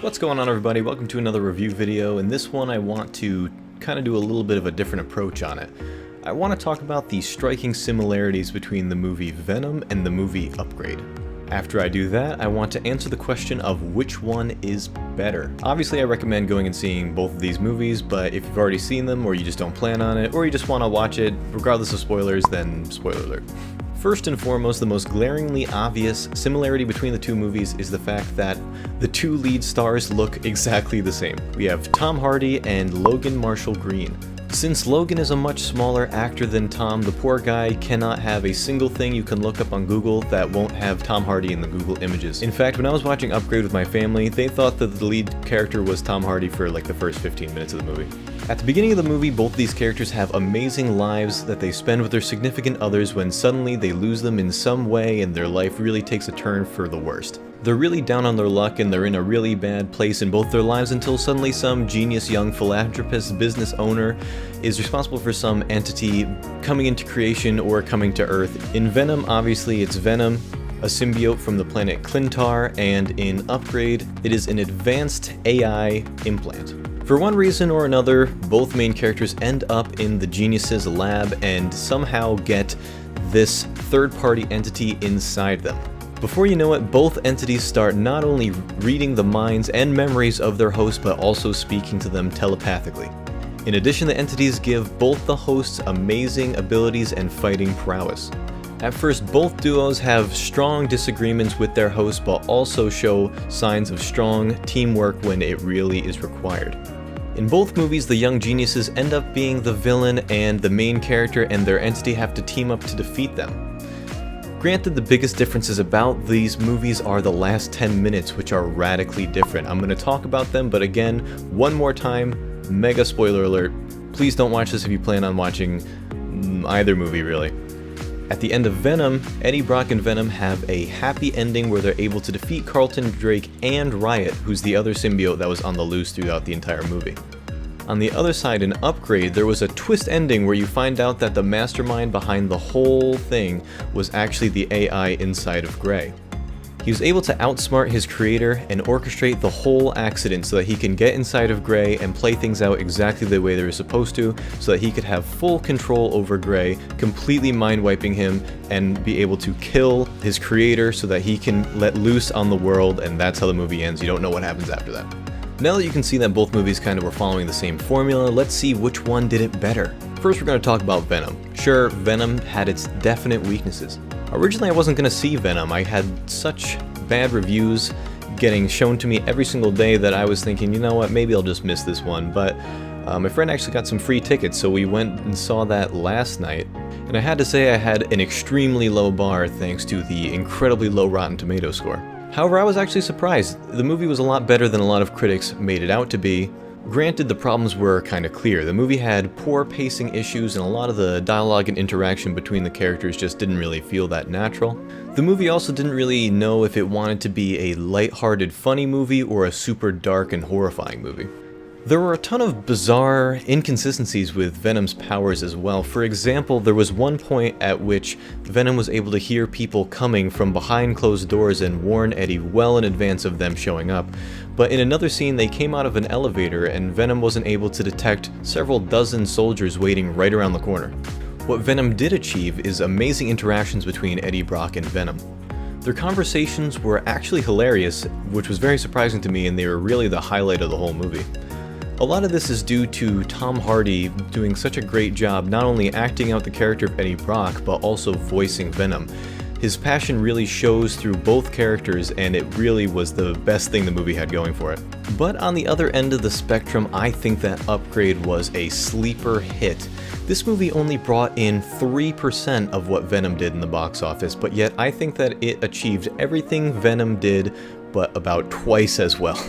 What's going on, everybody? Welcome to another review video. In this one I want to kind of do a little bit of a different approach on it. I want to talk about the striking similarities between the movie Venom and the movie Upgrade. After I do that, I want to answer the question of which one is better. Obviously I recommend going and seeing both of these movies, but if you've already seen them or you just don't plan on it, or you just want to watch it regardless of spoilers, then spoiler alert. First and foremost, the most glaringly obvious similarity between the two movies is the fact that the two lead stars look exactly the same. We have Tom Hardy and Logan Marshall Green. Since Logan is a much smaller actor than Tom, the poor guy cannot have a single thing you can look up on Google that won't have Tom Hardy in the Google images. In fact, when I was watching Upgrade with my family, they thought that the lead character was Tom Hardy for like the first 15 minutes of the movie. At the beginning of the movie, both these characters have amazing lives that they spend with their significant others when suddenly they lose them in some way and their life really takes a turn for the worst. They're really down on their luck and they're in a really bad place in both their lives until suddenly some genius young philanthropist business owner is responsible for some entity coming into creation or coming to Earth. In Venom, obviously it's Venom, a symbiote from the planet Clintar, and in Upgrade, it is an advanced AI implant. For one reason or another, both main characters end up in the genius's lab and somehow get this third-party entity inside them. Before you know it, both entities start not only reading the minds and memories of their hosts, but also speaking to them telepathically. In addition, the entities give both the hosts amazing abilities and fighting prowess. At first, both duos have strong disagreements with their hosts, but also show signs of strong teamwork when it really is required. In both movies, the young geniuses end up being the villain, and the main character and their entity have to team up to defeat them. Granted, the biggest differences about these movies are the last 10 minutes, which are radically different. I'm going to talk about them, but again, one more time, mega spoiler alert, please don't watch this if you plan on watching either movie, really. At the end of Venom, Eddie Brock and Venom have a happy ending where they're able to defeat Carlton Drake and Riot, who's the other symbiote that was on the loose throughout the entire movie. On the other side, in Upgrade, there was a twist ending where you find out that the mastermind behind the whole thing was actually the AI inside of Gray. He was able to outsmart his creator and orchestrate the whole accident so that he can get inside of Gray and play things out exactly the way they were supposed to, so that he could have full control over Gray, completely mind-wiping him and be able to kill his creator so that he can let loose on the world, and that's how the movie ends. You don't know what happens after that. Now that you can see that both movies kind of were following the same formula, let's see which one did it better. First, we're going to talk about Venom. Sure, Venom had its definite weaknesses. Originally, I wasn't going to see Venom. I had such bad reviews getting shown to me every single day that I was thinking, you know what, maybe I'll just miss this one. But my friend actually got some free tickets, so we went and saw that last night. And I had to say I had an extremely low bar thanks to the incredibly low Rotten Tomatoes score. However, I was actually surprised. The movie was a lot better than a lot of critics made it out to be. Granted, the problems were kind of clear. The movie had poor pacing issues and a lot of the dialogue and interaction between the characters just didn't really feel that natural. The movie also didn't really know if it wanted to be a lighthearted, funny movie or a super dark and horrifying movie. There were a ton of bizarre inconsistencies with Venom's powers as well. For example, there was one point at which Venom was able to hear people coming from behind closed doors and warn Eddie well in advance of them showing up. But in another scene, they came out of an elevator and Venom wasn't able to detect several dozen soldiers waiting right around the corner. What Venom did achieve is amazing interactions between Eddie Brock and Venom. Their conversations were actually hilarious, which was very surprising to me, and they were really the highlight of the whole movie. A lot of this is due to Tom Hardy doing such a great job not only acting out the character of Eddie Brock, but also voicing Venom. His passion really shows through both characters, and it really was the best thing the movie had going for it. But on the other end of the spectrum, I think that Upgrade was a sleeper hit. This movie only brought in 3% of what Venom did in the box office, but yet I think that it achieved everything Venom did, but about twice as well.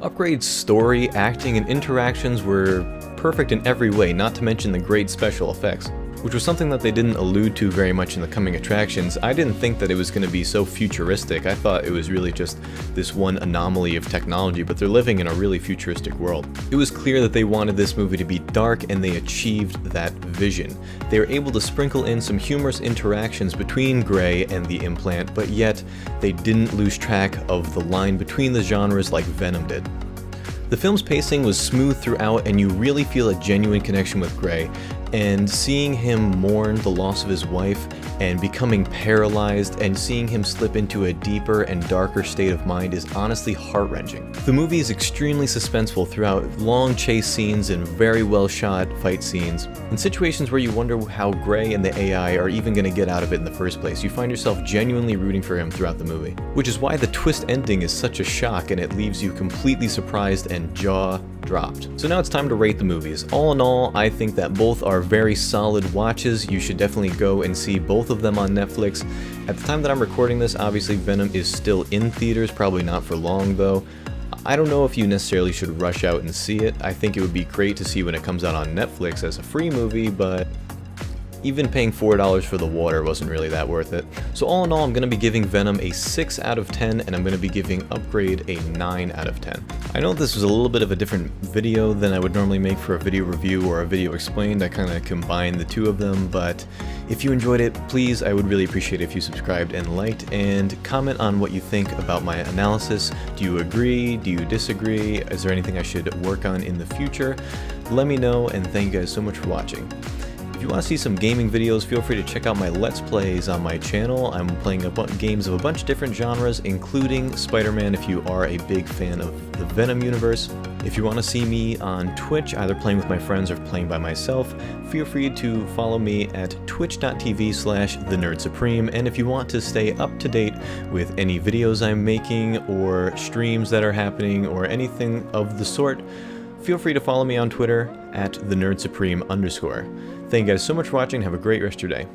Upgrade's story, acting, and interactions were perfect in every way, not to mention the great special effects. which was something that they didn't allude to very much in the coming attractions. I didn't think that it was going to be so futuristic. I thought it was really just this one anomaly of technology, but they're living in a really futuristic world. It was clear that they wanted this movie to be dark, and they achieved that vision. They were able to sprinkle in some humorous interactions between Gray and the implant, but yet they didn't lose track of the line between the genres like Venom did. The film's pacing was smooth throughout, and you really feel a genuine connection with Gray, and seeing him mourn the loss of his wife and becoming paralyzed and seeing him slip into a deeper and darker state of mind is honestly heart-wrenching. The movie is extremely suspenseful throughout long chase scenes and very well shot fight scenes. In situations where you wonder how Gray and the AI are even going to get out of it in the first place, you find yourself genuinely rooting for him throughout the movie. Which is why the twist ending is such a shock, and it leaves you completely surprised and jaw-dropped. So now it's time to rate the movies. All in all, I think that both are very solid watches. You should definitely go and see both of them on Netflix. At the time that I'm recording this, obviously Venom is still in theaters, probably not for long though. I don't know if you necessarily should rush out and see it. I think it would be great to see when it comes out on Netflix as a free movie, but even paying $4 for the water wasn't really that worth it. So all in all, I'm going to be giving Venom a 6 out of 10, and I'm going to be giving Upgrade a 9 out of 10. I know this was a little bit of a different video than I would normally make for a video review or a video explained. I kind of combined the two of them, but if you enjoyed it, please, I would really appreciate it if you subscribed and liked, and comment on what you think about my analysis. Do you agree? Do you disagree? Is there anything I should work on in the future? Let me know, and thank you guys so much for watching. If you want to see some gaming videos, feel free to check out my Let's Plays on my channel. I'm playing games of a bunch of different genres, including Spider-Man if you are a big fan of the Venom universe. If you want to see me on Twitch, either playing with my friends or playing by myself, feel free to follow me at twitch.tv/TheNerdSupreme. And if you want to stay up to date with any videos I'm making or streams that are happening or anything of the sort, feel free to follow me on Twitter at @TheNerdSupreme_. Thank you guys so much for watching. Have a great rest of your day.